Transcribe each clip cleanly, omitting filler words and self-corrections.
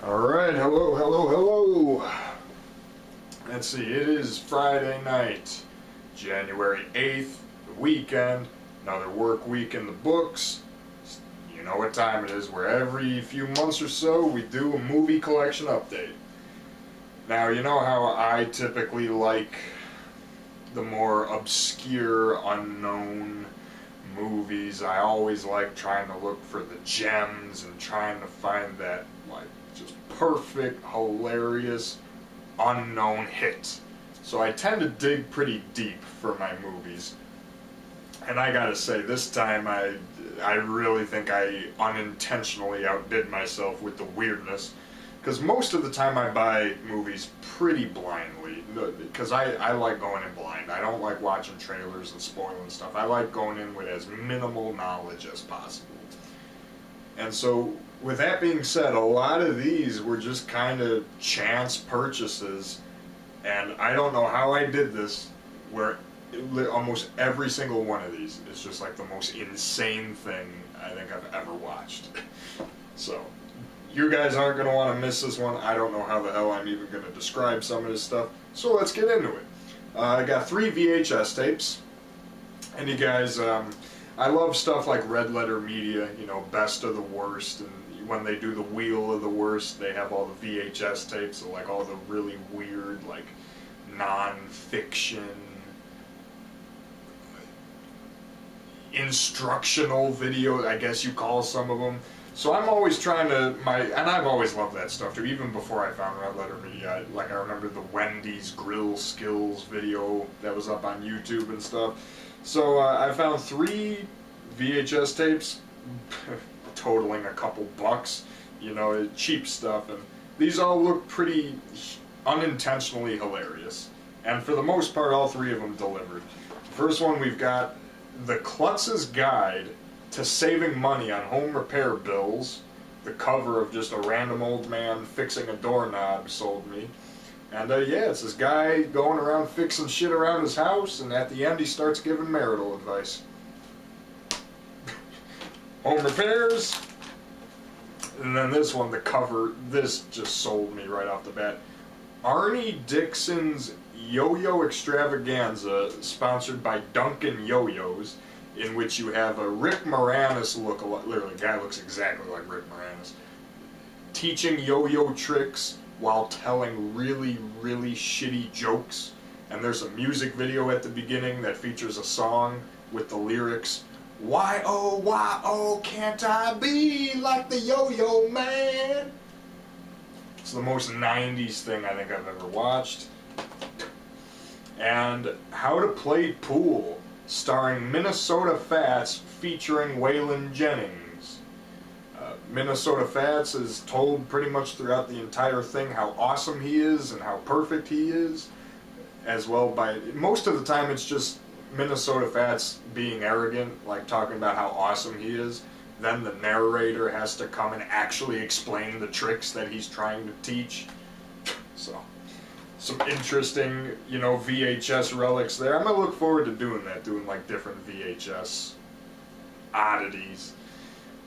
Alright, hello, hello, hello. Let's see, it is Friday night, January 8th, the weekend, another work week in the books. You know what time it is, where every few months or so we do a movie collection update. Now, you know how I typically like the more obscure, unknown movies. I always like trying to look for the gems and trying to find that, like, just perfect, hilarious, unknown hit. So I tend to dig pretty deep for my movies. And I gotta say, this time I really think I unintentionally outdid myself with the weirdness. Because most of the time I buy movies pretty blindly. Because I like going in blind. I don't like watching trailers and spoiling stuff. I like going in with as minimal knowledge as possible. And so, with that being said, a lot of these were just kind of chance purchases. And I don't know how I did this, where almost every single one of these is just like the most insane thing I think I've ever watched. So, you guys aren't going to want to miss this one. I don't know how the hell I'm even going to describe some of this stuff. So let's get into it. I got 3 VHS tapes. And you guys, I love stuff like Red Letter Media, you know, Best of the Worst. And when they do the Wheel of the Worst, they have all the VHS tapes, so like all the really weird, like, non-fiction, instructional video, I guess you call some of them. So I'm always trying to, and I've always loved that stuff too, even before I found Red Letter Media. I remember the Wendy's Grill Skills video that was up on YouTube and stuff. So I found 3 VHS tapes, totaling a couple bucks, you know, cheap stuff, and these all look pretty unintentionally hilarious. And for the most part, all 3 of them delivered. The first one, we've got the Klutz's Guide to Saving Money on Home Repair Bills. The cover of just a random old man fixing a doorknob sold me. And yeah, it's this guy going around fixing shit around his house, and at the end he starts giving marital advice. Home repairs. And then this one, the cover, this just sold me right off the bat. Arne Dixon's YoYo Extravaganza, sponsored by Duncan Yo-Yos, in which you have a Rick Moranis look-alike, literally, the guy looks exactly like Rick Moranis, teaching yo-yo tricks while telling really, really shitty jokes. And there's a music video at the beginning that features a song with the lyrics, "Why oh, can't I be like the yo-yo man?" It's the most 90s thing I think I've ever watched. And How to Play Pool, starring Minnesota Fats featuring Waylon Jennings. Minnesota Fats is told pretty much throughout the entire thing how awesome he is and how perfect he is, as well by, most of the time it's just Minnesota Fats being arrogant, like talking about how awesome he is. Then the narrator has to come and actually explain the tricks that he's trying to teach. So, some interesting, you know, VHS relics there. I'm going to look forward to doing that, doing like different VHS oddities.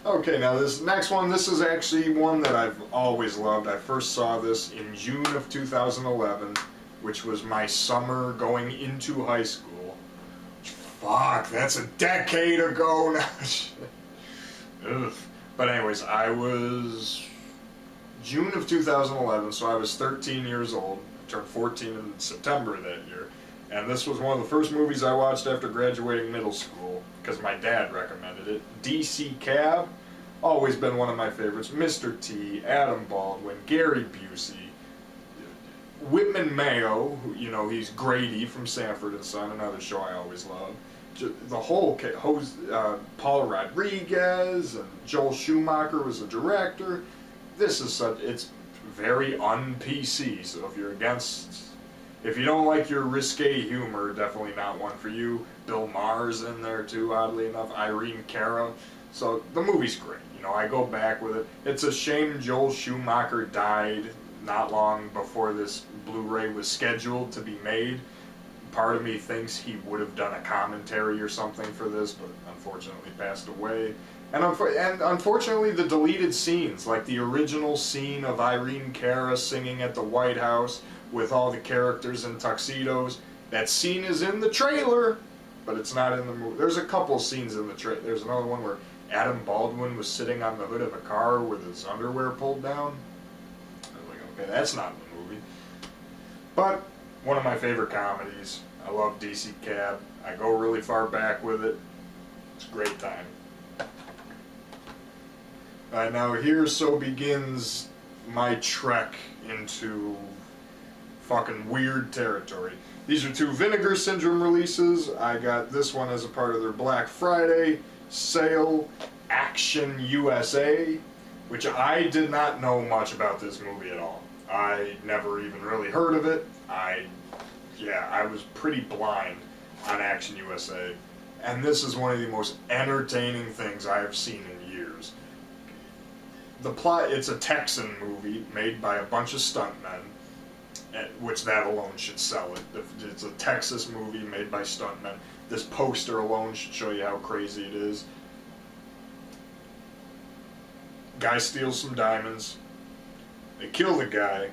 Okay, now this next one, this is actually one that I've always loved. I first saw this in June of 2011, which was my summer going into high school. Fuck, that's a decade ago now. Ugh. But anyways, I was June of 2011, so I was 13 years old. Turned 14 in September that year, and this was one of the first movies I watched after graduating middle school because my dad recommended it. DC Cab, always been one of my favorites. Mr. T, Adam Baldwin, Gary Busey, Whitman Mayo, who, you know, he's Grady from Sanford and Son, another show I always loved. The whole Paul Rodriguez and Joel Schumacher was the director. This is such, it's very un-PC, so if you don't like your risque humor, definitely not one for you. Bill Maher's in there too, oddly enough, Irene Cara. So the movie's great, you know, I go back with it. It's a shame Joel Schumacher died not long before this Blu-ray was scheduled to be made. Part of me thinks he would have done a commentary or something for this, but unfortunately passed away. And unfortunately, the deleted scenes, like the original scene of Irene Cara singing at the White House with all the characters in tuxedos, that scene is in the trailer, but it's not in the movie. There's a couple scenes in the trailer. There's another one where Adam Baldwin was sitting on the hood of a car with his underwear pulled down. I was like, okay, that's not in the movie. But one of my favorite comedies. I love DC Cab. I go really far back with it. It's a great time. Alright, now here so begins my trek into fucking weird territory. These are two Vinegar Syndrome releases. I got this one as a part of their Black Friday sale, Action USA, which I did not know much about this movie at all. I never even really heard of it. I was pretty blind on Action USA. And this is one of the most entertaining things I have seen in years. The plot, it's a Texan movie made by a bunch of stuntmen, which that alone should sell it. It's a Texas movie made by stuntmen. This poster alone should show you how crazy it is. Guy steals some diamonds. They kill the guy.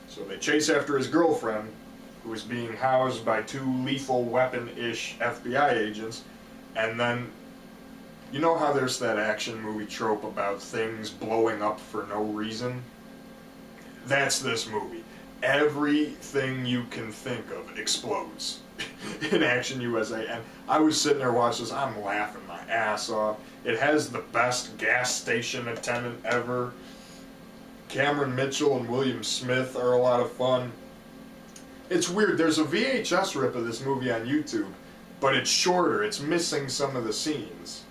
So they chase after his girlfriend, who is being housed by two lethal weapon-ish FBI agents, and then, you know how there's that action movie trope about things blowing up for no reason? That's this movie. Everything you can think of explodes in Action USA, and I was sitting there watching this, I'm laughing my ass off. It has the best gas station attendant ever. Cameron Mitchell and William Smith are a lot of fun. It's weird, there's a VHS rip of this movie on YouTube, but it's shorter, it's missing some of the scenes.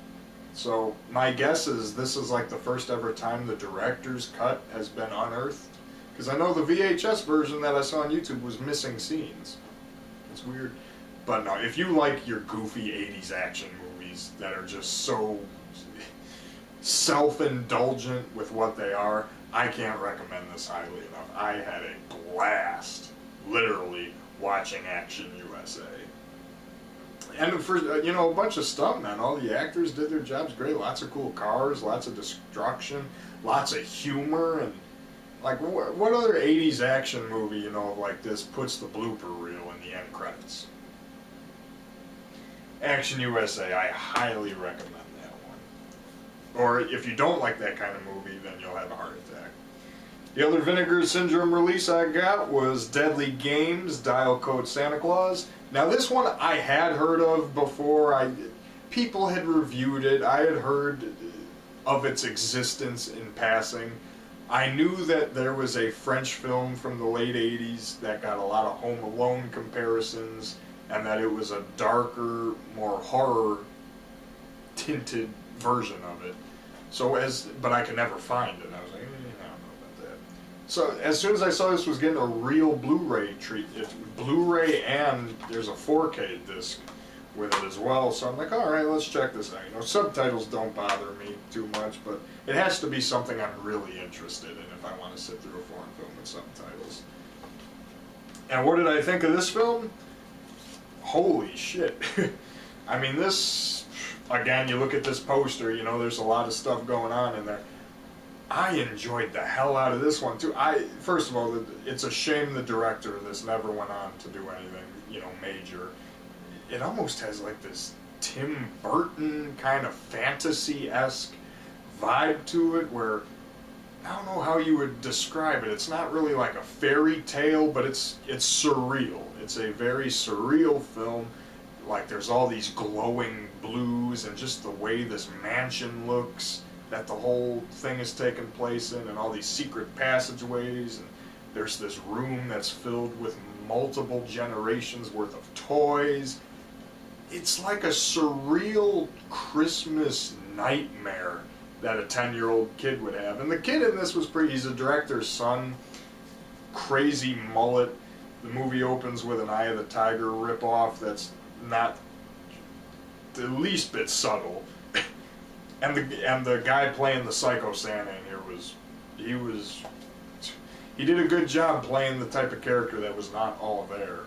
So my guess is this is like the first ever time the director's cut has been unearthed. Because I know the VHS version that I saw on YouTube was missing scenes. It's weird. But no, if you like your goofy 80s action movies that are just so self-indulgent with what they are, I can't recommend this highly enough. I had a blast, literally, watching Action USA. And for, a bunch of stuntmen, all the actors did their jobs great. Lots of cool cars, lots of destruction, lots of humor, and like, what other 80s action movie, like this puts the blooper reel in the end credits? Action USA, I highly recommend that one. Or if you don't like that kind of movie, then you'll have a heart attack. The other Vinegar Syndrome release I got was Deadly Games, Dial Code Santa Claus. Now this one I had heard of before. People had reviewed it. I had heard of its existence in passing. I knew that there was a French film from the late 80s that got a lot of Home Alone comparisons, and that it was a darker, more horror-tinted version of it. But I could never find it. I was like, I don't know about that. So as soon as I saw this was getting a real Blu-ray treat, it's Blu-ray and there's a 4K disc with it as well, so I'm like, alright, let's check this out. Subtitles don't bother me too much, but it has to be something I'm really interested in if I want to sit through a foreign film with subtitles. And what did I think of this film? Holy shit. I mean, this, again, you look at this poster, there's a lot of stuff going on in there. I enjoyed the hell out of this one, too. First of all, it's a shame the director of this never went on to do anything, major. It almost has like this Tim Burton kind of fantasy-esque vibe to it, where I don't know how you would describe it. It's not really like a fairy tale, but it's surreal. It's a very surreal film. Like, there's all these glowing blues and just the way this mansion looks that the whole thing is taking place in, and all these secret passageways, and there's this room that's filled with multiple generations worth of toys. It's like a surreal Christmas nightmare that a 10-year-old kid would have. And the kid in this was he's a director's son, crazy mullet. The movie opens with an Eye of the Tiger ripoff that's not the least bit subtle. And the guy playing the Psycho Santa in here he did a good job playing the type of character that was not all there.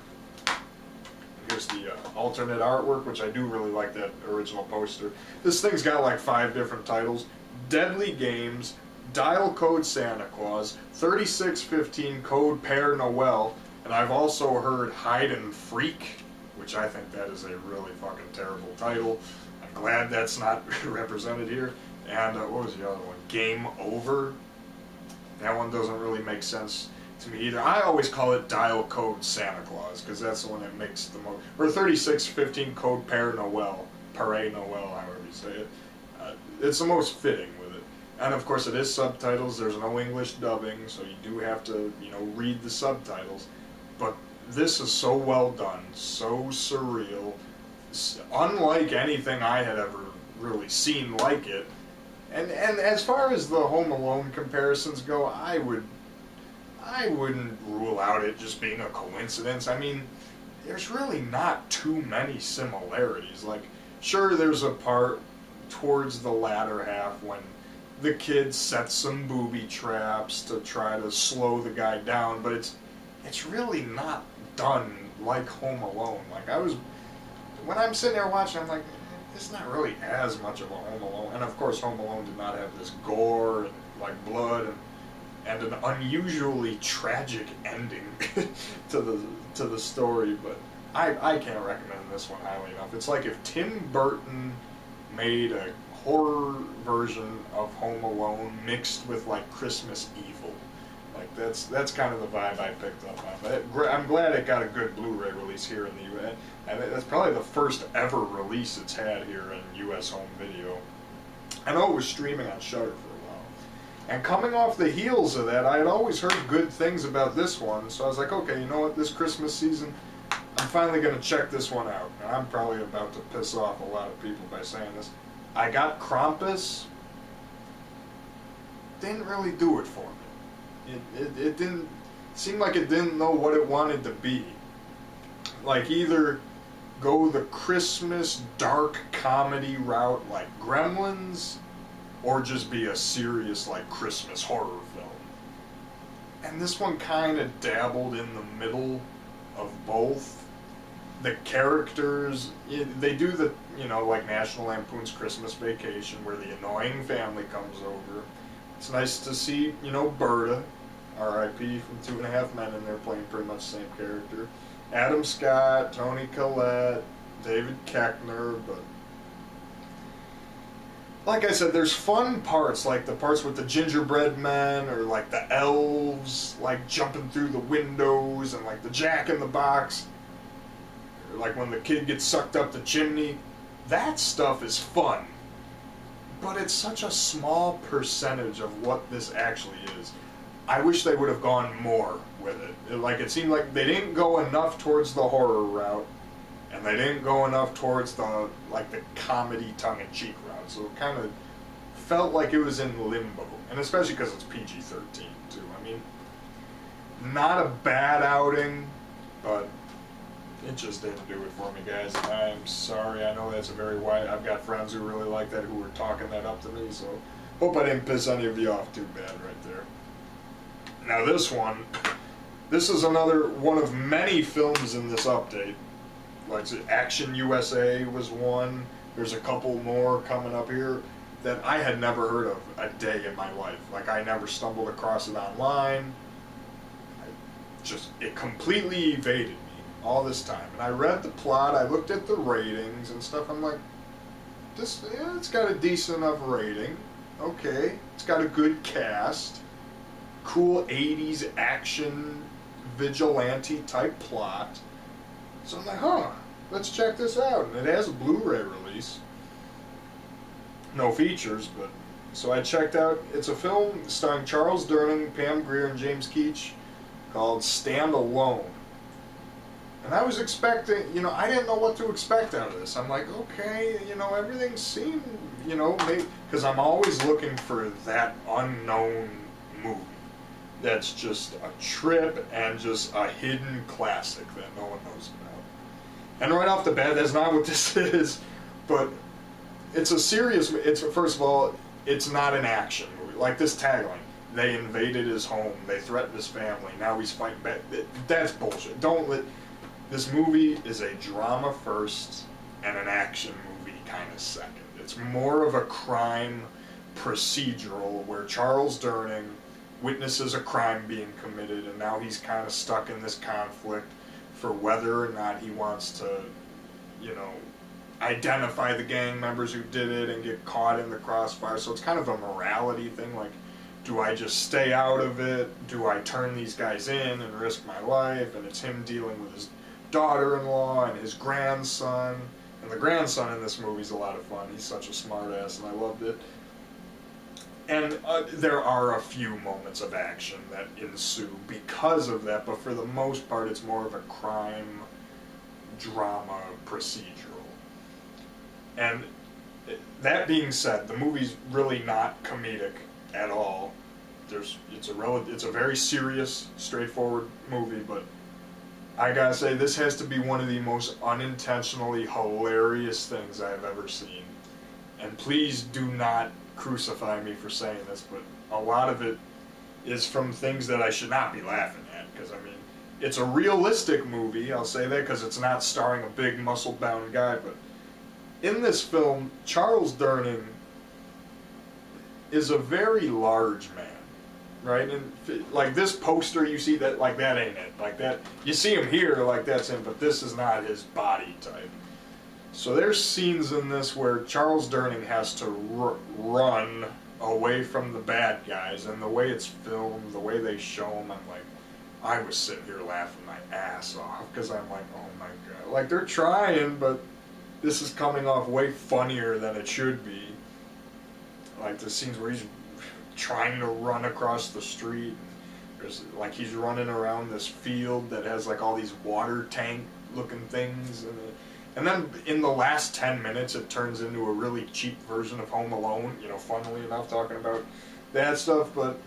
Here's course, the alternate artwork, which I do really like that original poster. This thing's got like 5 different titles. Deadly Games, Dial Code Santa Claus, 3615 Code Père Noël, and I've also heard Hide and Freak, which I think that is a really fucking terrible title. I'm glad that's not represented here. And what was the other one? Game Over. That one doesn't really make sense to me either. I always call it Dial Code Santa Claus, because that's the one that makes the most... Or 3615 Code Père Noël. Père Noël, however you say it. It's the most fitting with it. And of course it is subtitles, there's no English dubbing, so you do have to, you know, read the subtitles. But this is so well done, so surreal, unlike anything I had ever really seen like it. And as far as the Home Alone comparisons go, I wouldn't rule out it just being a coincidence. I mean, there's really not too many similarities. Like, sure, there's a part towards the latter half when the kid sets some booby traps to try to slow the guy down, but it's really not done like Home Alone. Like, when I'm sitting there watching, I'm like, it's not really as much of a Home Alone. And of course, Home Alone did not have this gore and like blood and an unusually tragic ending to the story. But I can't recommend this one highly enough. It's like if Tim Burton made a horror version of Home Alone mixed with like Christmas Evil. Like that's kind of the vibe I picked up on. But I'm glad it got a good Blu-ray release here in the U.S. And that's probably the first ever release it's had here in U.S. home video. I know it was streaming on Shudder for a while. And coming off the heels of that, I had always heard good things about this one, so I was like, okay, you know what, this Christmas season, I'm finally going to check this one out. And I'm probably about to piss off a lot of people by saying this. I got Krampus. Didn't really do it for me. It didn't seem like it didn't know what it wanted to be. Like, either go the Christmas dark comedy route like Gremlins, or just be a serious like Christmas horror film. And this one kind of dabbled in the middle of both. The characters, they do the, you know, like National Lampoon's Christmas Vacation, where the annoying family comes over. It's nice to see, you know, Berta, R.I.P. from 2.5 Men, in there playing pretty much the same character. Adam Scott, Toni Collette, David Koechner, but like I said, there's fun parts, like the parts with the gingerbread men, or like the elves, like jumping through the windows, and like the Jack in the Box, or like when the kid gets sucked up the chimney. That stuff is fun, but it's such a small percentage of what this actually is. I wish they would have gone more with it. Like, it seemed like they didn't go enough towards the horror route, and they didn't go enough towards the, like, the comedy tongue-in-cheek route. So it kind of felt like it was in limbo, and especially because it's PG-13 too. I mean, not a bad outing, but it just didn't do it for me, guys. I'm sorry. I know that's a very wide... I've got friends who really like that, who were talking that up to me, so hope I didn't piss any of you off too bad right there. Now this is another one of many films in this update. Like Action U.S.A. was one. There's a couple more coming up here that I had never heard of a day in my life. Like, I never stumbled across it online. It completely evaded me all this time. And I read the plot, I looked at the ratings and stuff. I'm like, it's got a decent enough rating. Okay, it's got a good cast. Cool 80s action vigilante type plot. So I'm like, huh, let's check this out. And it has a Blu-ray release. No features, but... So I checked out, it's a film starring Charles Durning, Pam Grier, and James Keach called Stand Alone. And I was expecting, you know, I didn't know what to expect out of this. I'm like, okay, you know, everything seemed, you know, maybe... Because I'm always looking for that unknown movie. That's just a trip and just a hidden classic that no one knows about. And right off the bat, that's not what this is. But it's a serious... First of all, it's not an action movie. Like this tagline, they invaded his home, they threatened his family, now he's fighting back. That's bullshit. This movie is a drama first and an action movie kind of second. It's more of a crime procedural where Charles Durning witnesses a crime being committed, and now he's kind of stuck in this conflict for whether or not he wants to, you know, identify the gang members who did it and get caught in the crossfire. So it's kind of a morality thing, like, do I just stay out of it? Do I turn these guys in and risk my life? And it's him dealing with his daughter-in-law and his grandson. And the grandson in this movie is a lot of fun. He's such a smart-ass, and I loved it. And there are a few moments of action that ensue because of that, but for the most part, it's more of a crime drama procedural. And that being said, the movie's really not comedic at all. It's a very serious, straightforward movie, but I gotta say, this has to be one of the most unintentionally hilarious things I've ever seen. And please do not crucify me for saying this, but a lot of it is from things that I should not be laughing at, because, I mean, it's a realistic movie, I'll say that, because it's not starring a big, muscle-bound guy, but in this film, Charles Durning is a very large man, right? And, like, this poster, you see that, like, that ain't it. Like, that, you see him here, like, that's him, but this is not his body type. So there's scenes in this where Charles Durning has to run away from the bad guys, and the way it's filmed, the way they show him, I'm like, I was sitting here laughing my ass off, because I'm like, oh my god. Like, they're trying, but this is coming off way funnier than it should be. Like, the scenes where he's trying to run across the street, there's, like, he's running around this field that has, like, all these water tank looking things, and then in the last 10 minutes it turns into a really cheap version of Home Alone, you know, funnily enough, talking about that stuff. But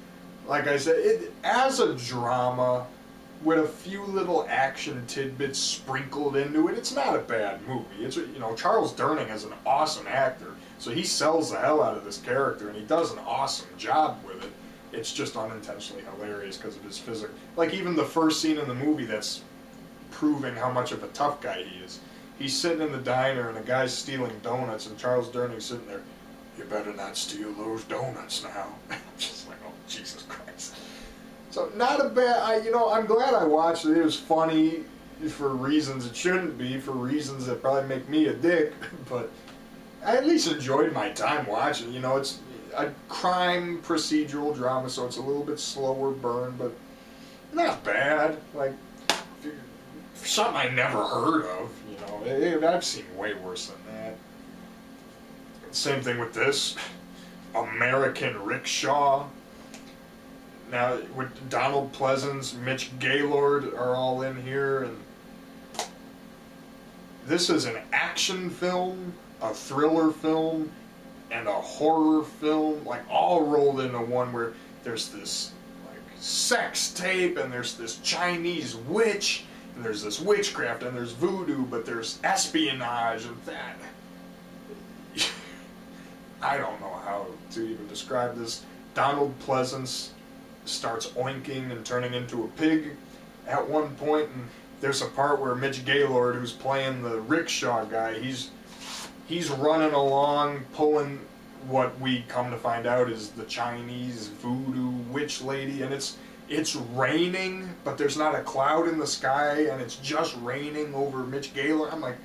like I said, as a drama with a few little action tidbits sprinkled into it, it's not a bad movie. It's, you know, Charles Durning is an awesome actor, so he sells the hell out of this character, and he does an awesome job with it. It's just unintentionally hilarious because of his physical. Like, even the first scene in the movie that's proving how much of a tough guy he is. He's sitting in the diner, and a guy's stealing donuts, and Charles Durning's sitting there, you better not steal those donuts now. Just like, oh, Jesus Christ. So, not a bad, I'm glad I watched it. It was funny for reasons it shouldn't be, for reasons that probably make me a dick, but I at least enjoyed my time watching. You know, it's a crime procedural drama, so it's a little bit slower burn, but not bad. Like, something I never heard of, you know. I've seen way worse than that. Same thing with this. American Rickshaw. Now, with Donald Pleasance, Mitch Gaylord are all in here, and this is an action film, a thriller film, and a horror film, like, all rolled into one, where there's this, like, sex tape, and there's this Chinese witch, and there's this witchcraft, and there's voodoo, but there's espionage and that. I don't know how to even describe this. Donald Pleasance starts oinking and turning into a pig at one point, and there's a part where Mitch Gaylord, who's playing the rickshaw guy, he's running along, pulling what we come to find out is the Chinese voodoo witch lady, and it's raining, but there's not a cloud in the sky, and it's just raining over Mitch Gaylord. I'm like,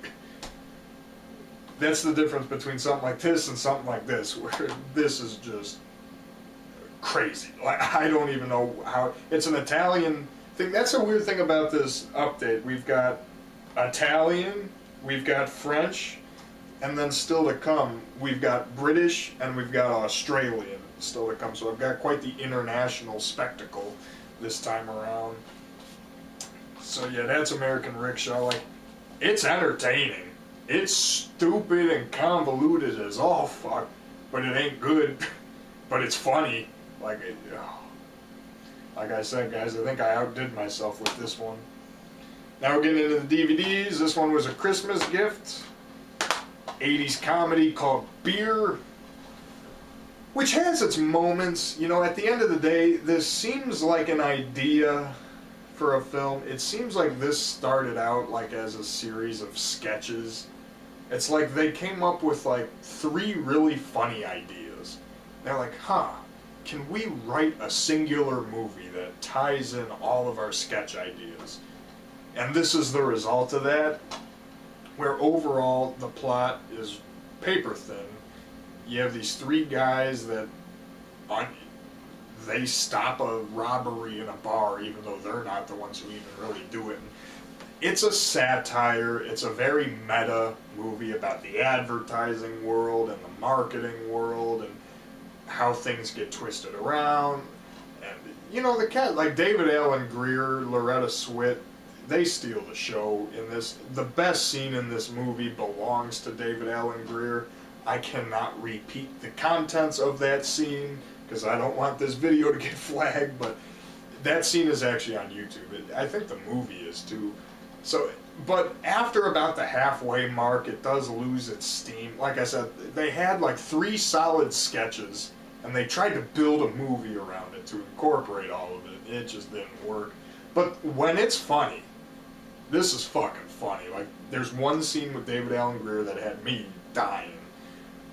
that's the difference between something like this and something like this, where this is just crazy. Like, I don't even know how. It's an Italian thing. That's a weird thing about this update. We've got Italian, we've got French, and then still to come, we've got British and we've got Australian still to come. So I've got quite the international spectacle this time around. So yeah, that's American Rickshaw. Like, it's entertaining. It's stupid and convoluted as all fuck, but it ain't good. But it's funny. Like, like I said, guys, I think I outdid myself with this one. Now we're getting into the DVDs. This one was a Christmas gift. 80s comedy called Beer, which has its moments. You know, at the end of the day, this seems like an idea for a film. It seems like this started out like as a series of sketches. It's like they came up with like 3 really funny ideas. They're like, huh, can we write a singular movie that ties in all of our sketch ideas? And this is the result of that, where overall the plot is paper thin. You have these 3 guys that they stop a robbery in a bar, even though they're not the ones who even really do it. It's a satire. It's a very meta movie about the advertising world and the marketing world and how things get twisted around. And, you know, the cat, like David Alan Grier, Loretta Swit, they steal the show in this. The best scene in this movie belongs to David Alan Grier. I cannot repeat the contents of that scene because I don't want this video to get flagged, but that scene is actually on YouTube. I think the movie is too. So, but after about the halfway mark, it does lose its steam. Like I said, they had like 3 solid sketches, and they tried to build a movie around it to incorporate all of it. It just didn't work. But when it's funny, this is fucking funny. Like, there's one scene with David Alan Grier that had me dying.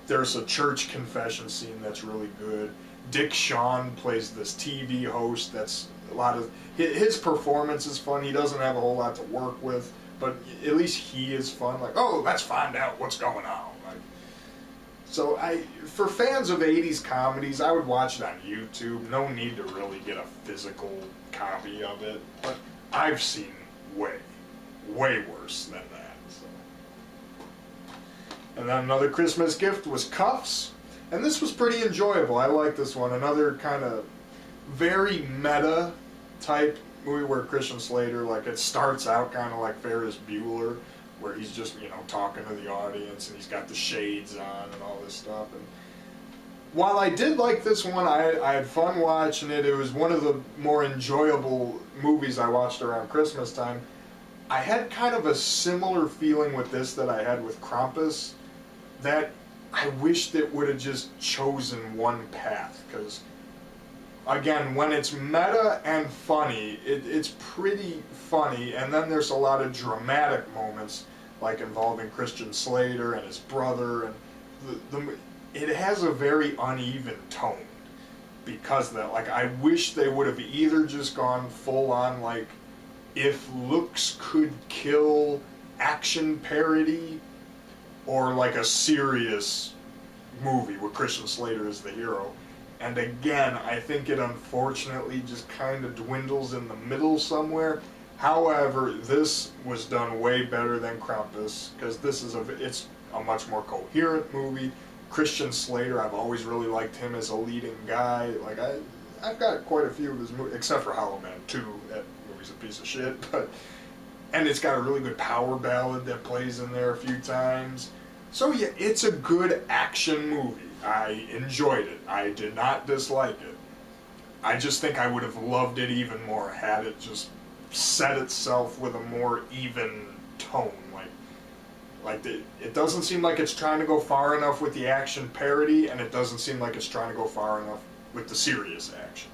There's a church confession scene that's really good. Dixon plays this TV host that's a lot of... His performance is fun. He doesn't have a whole lot to work with, but at least he is fun. Like, oh, let's find out what's going on. Like, so for fans of 80s comedies, I would watch it on YouTube. No need to really get a physical copy of it, but I've seen way worse than that. So. And then another Christmas gift was Kuffs, and this was pretty enjoyable. I like this one. Another kind of very meta type movie where Christian Slater, like, it starts out kind of like Ferris Bueller, where he's just, you know, talking to the audience and he's got the shades on and all this stuff. And while I did like this one, I had fun watching it. It was one of the more enjoyable movies I watched around Christmas time. I had kind of a similar feeling with this that I had with Krampus, that I wished it would have just chosen one path, because again, when it's meta and funny, it's pretty funny, and then there's a lot of dramatic moments, like involving Christian Slater and his brother, and it has a very uneven tone because of that. Like, I wish they would have either just gone full on, like, if looks could kill action parody, or like a serious movie where Christian Slater is the hero. And again, I think it unfortunately just kind of dwindles in the middle somewhere. However, this was done way better than Krampus, because this is it's a much more coherent movie. Christian Slater, I've always really liked him as a leading guy. Like, I've got quite a few of his movies, except for Hollow Man 2. That movie's a piece of shit, and it's got a really good power ballad that plays in there a few times. So yeah, it's a good action movie. I enjoyed it. I did not dislike it. I just think I would have loved it even more had it just set itself with a more even tone. It doesn't seem like it's trying to go far enough with the action parody, and it doesn't seem like it's trying to go far enough with the serious action.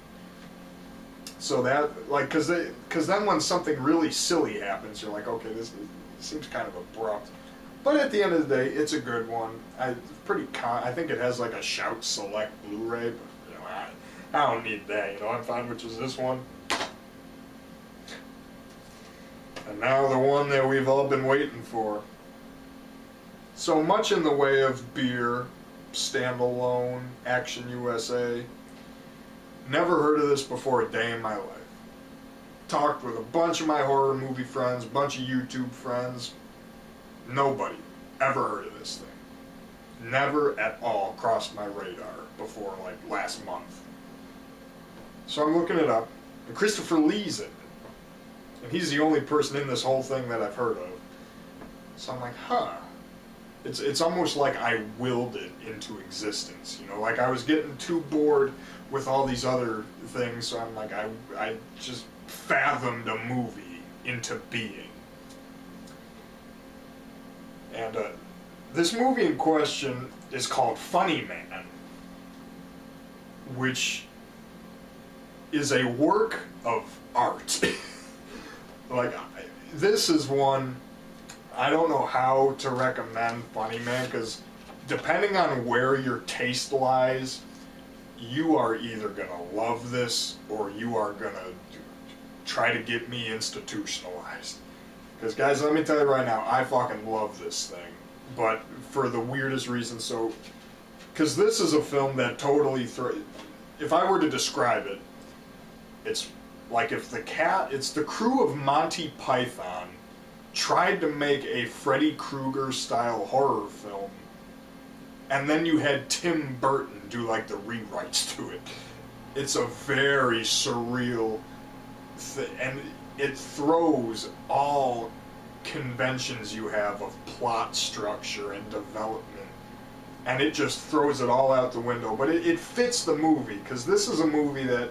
So that, like, because then when something really silly happens, you're like, okay, this seems kind of abrupt. But at the end of the day, it's a good one. I think it has like a Shout Select Blu-ray, but you know, I don't need that. You know, I'm fine with just this one. And now the one that we've all been waiting for. So much in the way of beer, standalone, Action USA. Never heard of this before a day in my life. Talked with a bunch of my horror movie friends, a bunch of YouTube friends. Nobody ever heard of this thing. Never at all crossed my radar before, like, last month. So I'm looking it up, and Christopher Lee's in it. And he's the only person in this whole thing that I've heard of. So I'm like, huh. It's almost like I willed it into existence, you know? Like, I was getting too bored with all these other things, so I'm like, I just fathomed a movie into being. And this movie in question is called Funny Man, which is a work of art. like, this is one, I don't know how to recommend Funny Man, because depending on where your taste lies, you are either gonna love this, or you are gonna try to get me institutionalized. Because guys, let me tell you right now, I fucking love this thing. But for the weirdest reason, so... Because this is a film that totally... if I were to describe it, it's like if it's the crew of Monty Python tried to make a Freddy Krueger-style horror film, and then you had Tim Burton do like the rewrites to it. It's a very surreal thing, and it throws all conventions you have of plot structure and development, and it just throws it all out the window. But it fits the movie, because this is a movie that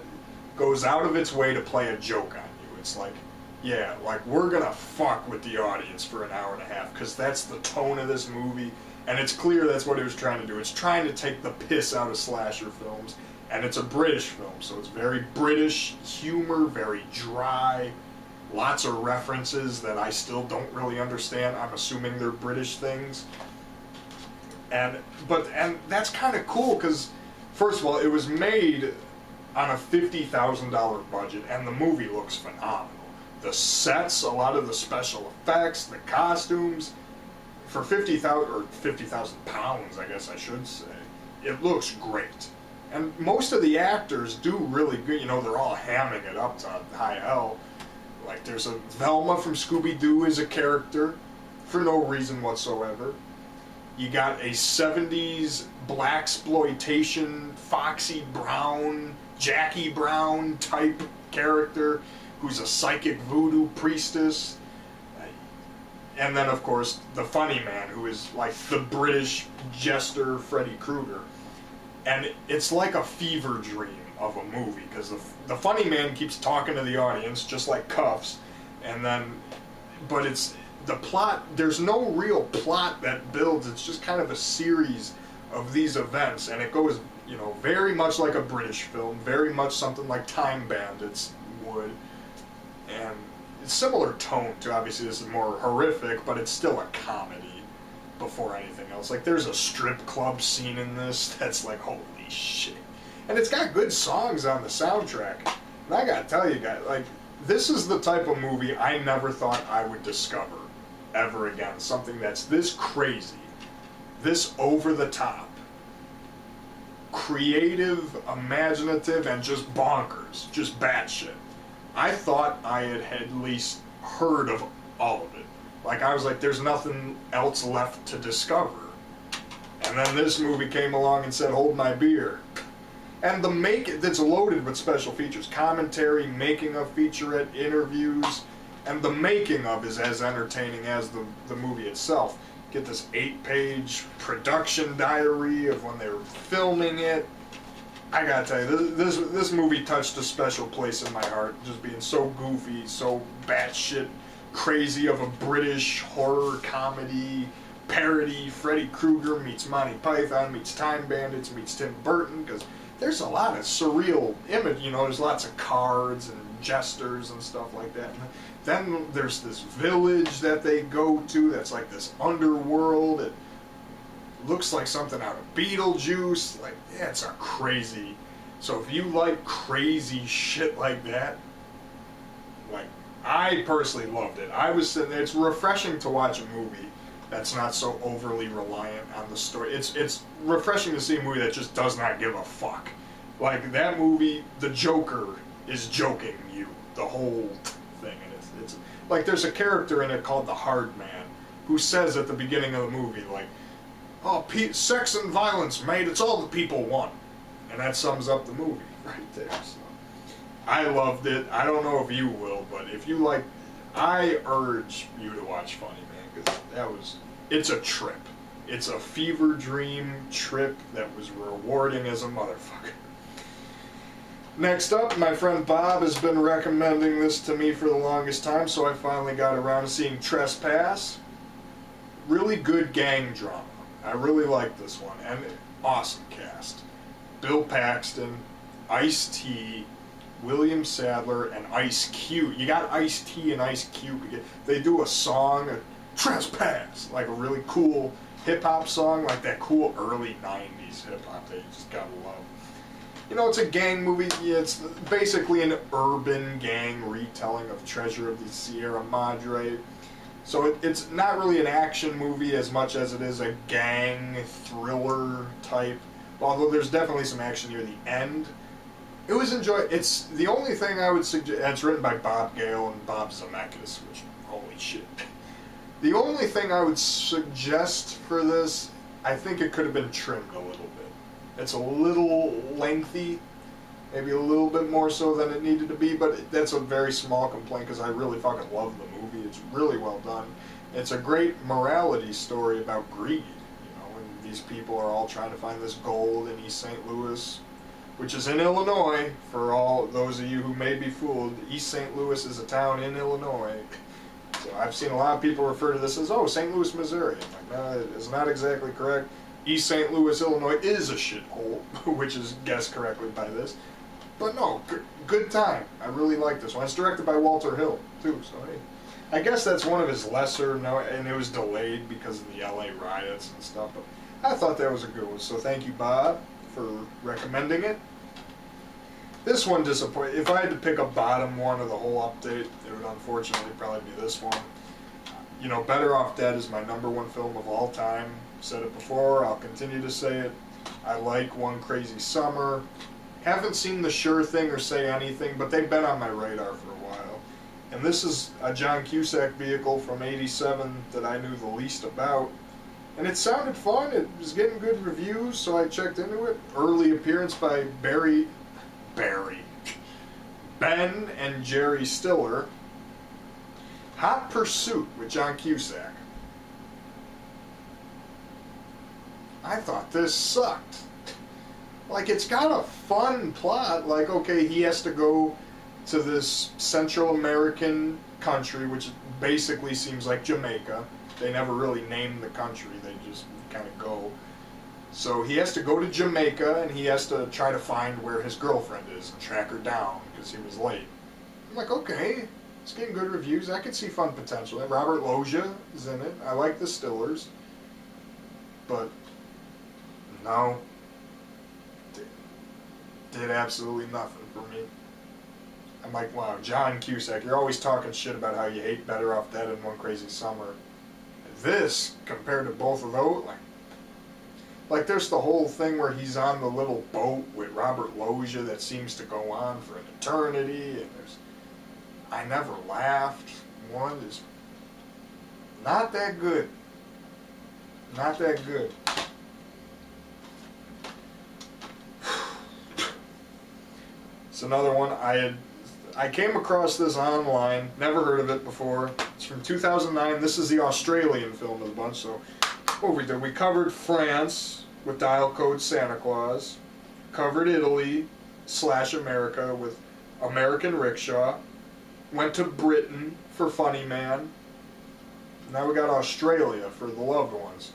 goes out of its way to play a joke on you. It's like, yeah, like, we're gonna fuck with the audience for an hour and a half, because that's the tone of this movie, and it's clear that's what it was trying to do. It's trying to take the piss out of slasher films, and it's a British film, so it's very British humor, very dry, lots of references that I still don't really understand. I'm assuming they're British things. And that's kind of cool, because, first of all, it was made on a $50,000 budget, and the movie looks phenomenal. The sets, a lot of the special effects, the costumes, for 50,000, or 50,000 pounds, I guess I should say, it looks great. And most of the actors do really good, you know, they're all hamming it up to high hell. Like, there's a Velma from Scooby-Doo is a character, for no reason whatsoever. You got a 70s blaxploitation, Foxy Brown, Jackie Brown type character who's a psychic voodoo priestess. And then, of course, the Funny Man, who is like the British jester Freddy Krueger. And it's like a fever dream of a movie, because the Funny Man keeps talking to the audience, just like Kuffs, and then, but it's, the plot, there's no real plot that builds, it's just kind of a series of these events, and it goes, you know, very much like a British film, very much something like Time Bandits would, and it's similar tone to, obviously this is more horrific, but it's still a comedy before anything else. Like, there's a strip club scene in this that's like, holy shit. And it's got good songs on the soundtrack. And I gotta tell you guys, like, this is the type of movie I never thought I would discover ever again. Something that's this crazy, this over the top, creative, imaginative, and just bonkers, just batshit. I thought I had at least heard of all of it. Like, I was like, there's nothing else left to discover. And then this movie came along and said, hold my beer. And that's loaded with special features. Commentary, making of featurette, interviews, and the making of is as entertaining as the movie itself. Get this 8-page production diary of when they were filming it. I gotta tell you, this movie touched a special place in my heart, just being so goofy, so batshit crazy of a British horror comedy parody. Freddy Krueger meets Monty Python, meets Time Bandits, meets Tim Burton, because there's a lot of surreal image, you know, there's lots of cards and jesters and stuff like that. And then there's this village that they go to that's like this underworld. It looks like something out of Beetlejuice. Like, yeah, it's a crazy. So if you like crazy shit like that, like, I personally loved it. I was sitting there, it's refreshing to watch a movie that's not so overly reliant on the story. It's refreshing to see a movie that just does not give a fuck. Like, that movie, the Joker is joking you the whole thing. And it's like, there's a character in it called the Hard Man who says at the beginning of the movie, like, oh, sex and violence, mate, it's all the people want. And that sums up the movie right there. So I loved it. I don't know if you will, but if you like, I urge you to watch Funny Man, because it's a trip. It's a fever dream trip that was rewarding as a motherfucker. Next up, my friend Bob has been recommending this to me for the longest time, so I finally got around to seeing Trespass. Really good gang drama. I really like this one, and awesome cast. Bill Paxton, Ice-T, William Sadler, and Ice Cube. You got Ice-T and Ice Cube. They do a song, Trespass, like a really cool hip-hop song, like that cool early 90s hip-hop that you just gotta love. You know, it's a gang movie. Yeah, it's basically an urban gang retelling of Treasure of the Sierra Madre. So it's not really an action movie as much as it is a gang thriller type. Although there's definitely some action near the end. It was enjoyable. It's the only thing I would suggest. It's written by Bob Gale and Bob Zemeckis, which, holy shit. The only thing I would suggest for this, I think it could have been trimmed a little bit. It's a little lengthy, maybe a little bit more so than it needed to be, but that's a very small complaint because I really fucking love the movie. It's really well done. It's a great morality story about greed, you know, and these people are all trying to find this gold in East St. Louis, which is in Illinois. For all those of you who may be fooled, East St. Louis is a town in Illinois. So I've seen a lot of people refer to this as, oh, St. Louis, Missouri. I'm like, no, it's not exactly correct. East St. Louis, Illinois is a shithole, which is guessed correctly by this. But no, good time. I really like this one. It's directed by Walter Hill, too, so hey. I guess that's one of his lesser, and it was delayed because of the LA riots and stuff, but I thought that was a good one, so thank you, Bob, for recommending it. This one disappointed. If I had to pick a bottom one of the whole update, it would unfortunately probably be this one. You know, Better Off Dead is my #1 film of all time. Said it before, I'll continue to say it. I like One Crazy Summer. Haven't seen The Sure Thing or Say Anything, but they've been on my radar for a while. And this is a John Cusack vehicle from '87 that I knew the least about. And it sounded fun, it was getting good reviews, so I checked into it. Early appearance by Ben and Jerry Stiller. Hot Pursuit with John Cusack. I thought this sucked. Like, it's got a fun plot. Like, okay, he has to go to this Central American country, which basically seems like Jamaica. They never really name the country, they just kind of go. So he has to go to Jamaica, and he has to try to find where his girlfriend is and track her down, because he was late. I'm like, okay, it's getting good reviews. I could see fun potential. And Robert Loggia is in it. I like the Stillers. But, no. Did absolutely nothing for me. I'm like, wow, John Cusack, you're always talking shit about how you hate Better Off Dead and One Crazy Summer. This, compared to both of those, like there's the whole thing where he's on the little boat with Robert Loggia that seems to go on for an eternity, and there's, I never laughed. One is not that good. Not that good. It's another one I came across this online, never heard of it before. It's from 2009. This is the Australian film of the bunch. So what we did, we covered France with Dial Code Santa Claus, covered Italy / America with American Rickshaw, went to Britain for Funny Man. Now we got Australia for The Loved Ones.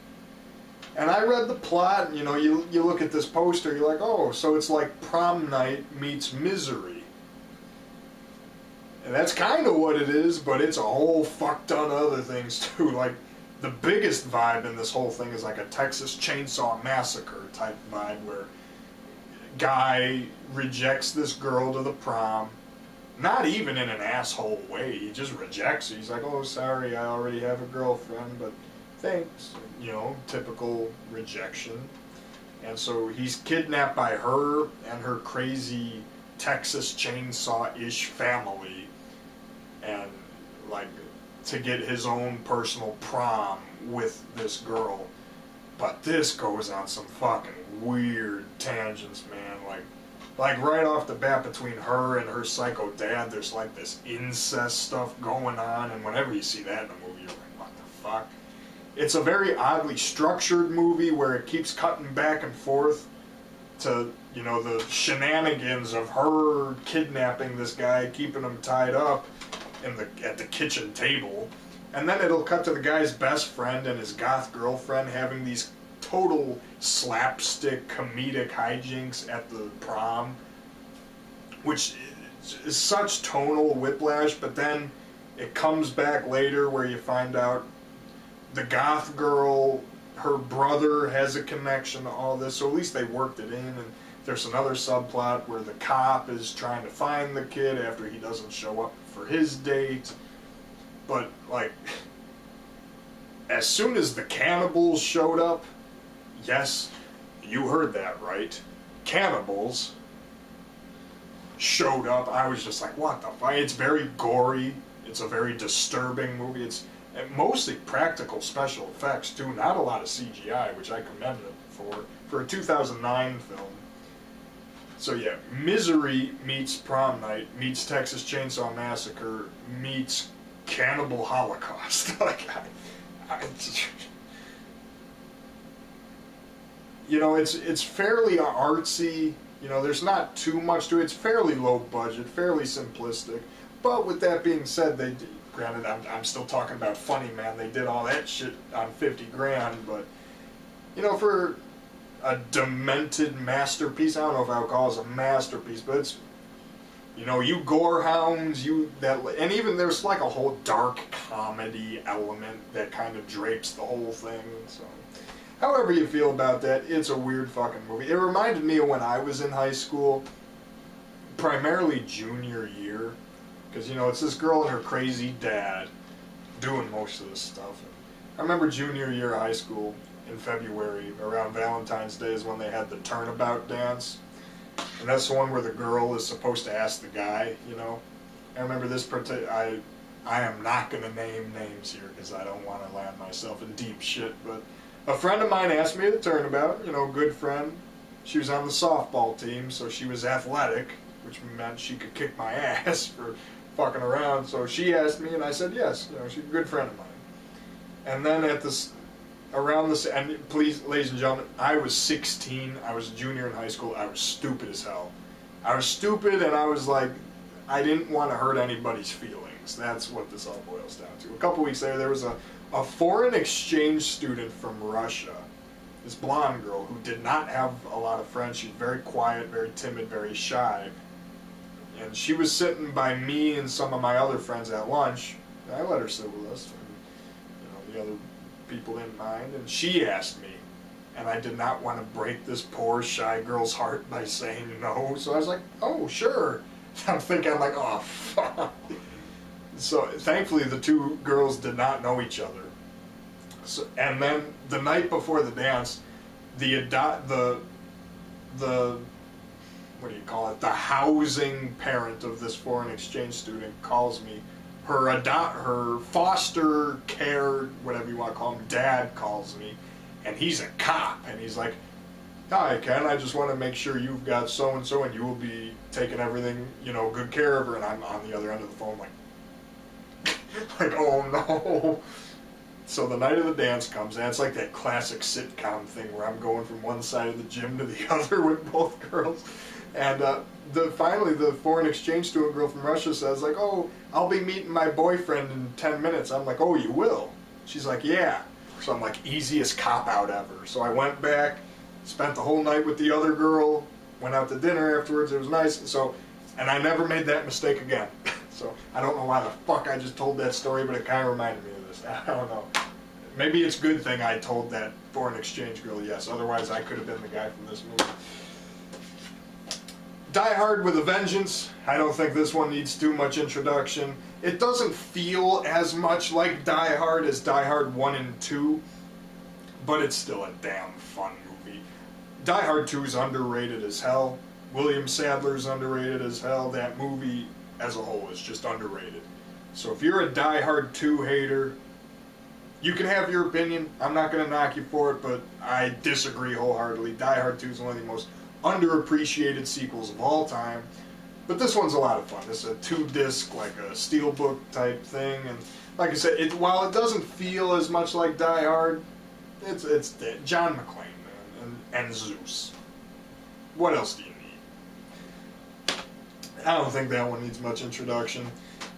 And I read the plot, and you know, you look at this poster, you're like, oh, so it's like Prom Night meets Misery. And that's kind of what it is, but it's a whole fuck ton of other things too. Like, the biggest vibe in this whole thing is like a Texas Chainsaw Massacre type vibe, where guy rejects this girl to the prom, not even in an asshole way, he just rejects her. He's like, oh, sorry, I already have a girlfriend, but thanks. You know, typical rejection. And so he's kidnapped by her and her crazy Texas Chainsaw-ish family, and like to get his own personal prom with this girl. But this goes on some fucking weird tangents, man. Like right off the bat, between her and her psycho dad, there's like this incest stuff going on, and whenever you see that in a movie, you're like, what the fuck? It's a very oddly structured movie where it keeps cutting back and forth to, you know, the shenanigans of her kidnapping this guy, keeping him tied up at the kitchen table, and then it'll cut to the guy's best friend and his goth girlfriend having these total slapstick comedic hijinks at the prom, which such tonal whiplash, but then it comes back later where you find out the goth girl, her brother has a connection to all this, so at least they worked it in. And there's another subplot where the cop is trying to find the kid after he doesn't show up for his date. But, like, as soon as the cannibals showed up, yes, you heard that right, cannibals showed up, I was just like, what the fuck? It's very gory, it's a very disturbing movie, it's mostly practical special effects too, not a lot of CGI, which I commend it for a 2009 film. So yeah, Misery meets Prom Night, meets Texas Chainsaw Massacre, meets Cannibal Holocaust. Like, you know, it's fairly artsy. You know, there's not too much to it. It's fairly low budget, fairly simplistic. But with that being said, granted, I'm still talking about Funny Man. They did all that shit on 50 grand, but you know, for a demented masterpiece, I don't know if I would call it a masterpiece, but it's, you know, you gore hounds, and even there's like a whole dark comedy element that kind of drapes the whole thing. So, however you feel about that, it's a weird fucking movie. It reminded me of when I was in high school, primarily junior year, because, you know, it's this girl and her crazy dad doing most of this stuff. I remember junior year of high school in February, around Valentine's Day, is when they had the turnabout dance. And that's the one where the girl is supposed to ask the guy, you know. I remember this I am not going to name names here because I don't want to land myself in deep shit, but a friend of mine asked me to turnabout, you know, good friend. She was on the softball team, so she was athletic, which meant she could kick my ass for fucking around. So she asked me, and I said yes. You know, she's a good friend of mine. And then at this, around this, and please, ladies and gentlemen, I was 16. I was a junior in high school. I was stupid as hell. I was stupid, and I was like, I didn't want to hurt anybody's feelings. That's what this all boils down to. A couple weeks later, there was a foreign exchange student from Russia, this blonde girl who did not have a lot of friends. She was very quiet, very timid, very shy. And she was sitting by me and some of my other friends at lunch. I let her sit with us. And, you know, the other people didn't mind. And she asked me. And I did not want to break this poor, shy girl's heart by saying no. So I was like, oh, sure. I'm thinking, like, oh, fuck. So thankfully, the two girls did not know each other. So, and then the night before the dance, the what do you call it? The housing parent of this foreign exchange student calls me. Her foster care, whatever you want to call him, dad calls me, and he's a cop, and he's like, "Hi, Ken. I just want to make sure you've got so and so, and you will be taking everything, you know, good care of her." And I'm on the other end of the phone, like, oh no. So the night of the dance comes, and it's like that classic sitcom thing where I'm going from one side of the gym to the other with both girls. And finally, the foreign exchange student girl from Russia says, like, oh, I'll be meeting my boyfriend in 10 minutes. I'm like, oh, you will? She's like, yeah. So I'm like, easiest cop-out ever. So I went back, spent the whole night with the other girl, went out to dinner afterwards. It was nice. And I never made that mistake again. So I don't know why the fuck I just told that story, but it kind of reminded me of this. I don't know. Maybe it's a good thing I told that foreign exchange girl yes. Otherwise, I could have been the guy from this movie. Die Hard with a Vengeance. I don't think this one needs too much introduction. It doesn't feel as much like Die Hard as Die Hard 1 and 2, but it's still a damn fun movie. Die Hard 2 is underrated as hell. William Sadler's underrated as hell. That movie as a whole is just underrated. So if you're a Die Hard 2 hater, you can have your opinion. I'm not going to knock you for it, but I disagree wholeheartedly. Die Hard 2 is one of the most underappreciated sequels of all time. But this one's a lot of fun. This is a 2-disc, like a steelbook type thing. And like I said, while it doesn't feel as much like Die Hard, it's John McClane, man, and Zeus. What else do you need? I don't think that one needs much introduction.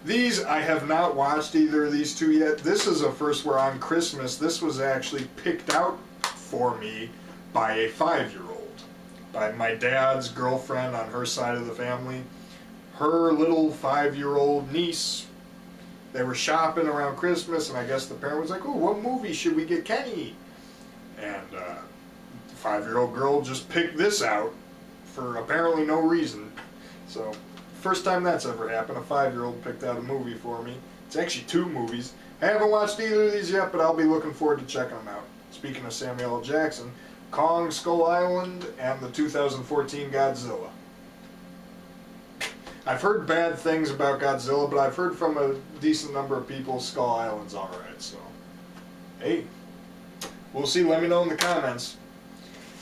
These, I have not watched either of these two yet. This is a first where on Christmas, this was actually picked out for me by a 5-year-old. By my dad's girlfriend on her side of the family. her little 5-year-old niece. They were shopping around Christmas, and I guess the parent was like, "Oh, what movie should we get Kenny?" And the 5-year-old girl just picked this out for apparently no reason. So, first time that's ever happened, a 5-year-old picked out a movie for me. It's actually 2 movies. I haven't watched either of these yet, but I'll be looking forward to checking them out. Speaking of Samuel L. Jackson, Kong Skull Island and the 2014 Godzilla. I've heard bad things about Godzilla, but I've heard from a decent number of people Skull Island's alright, so hey, we'll see. Let me know in the comments.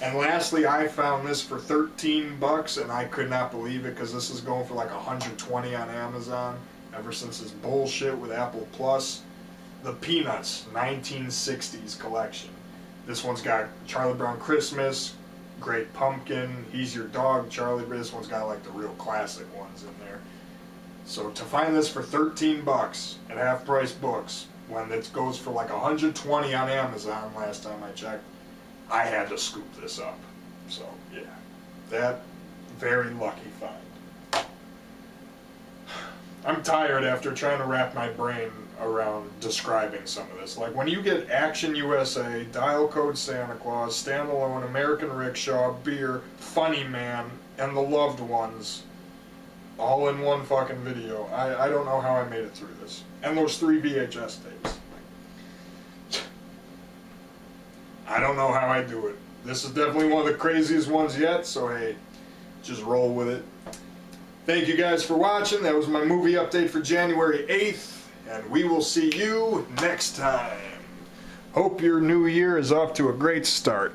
And lastly, I found this for $13, and I could not believe it because this is going for like $120 on Amazon ever since this bullshit with Apple Plus. The Peanuts 1960s collection. This one's got Charlie Brown Christmas, Great Pumpkin, He's Your Dog, Charlie. This one's got like the real classic ones in there. So to find this for $13 at half price books, when it goes for like $120 on Amazon last time I checked, I had to scoop this up. So yeah, that very lucky find. I'm tired after trying to wrap my brain around describing some of this. Like when you get Action USA, Dial Code Santa Claus, Standalone, American Rickshaw, Beer, Funny Man, and The Loved Ones all in one fucking video. I don't know how I made it through this. And those 3 VHS tapes. I don't know how I do it. This is definitely one of the craziest ones yet, so hey, just roll with it. Thank you guys for watching. That was my movie update for January 8th. And we will see you next time. Hope your new year is off to a great start.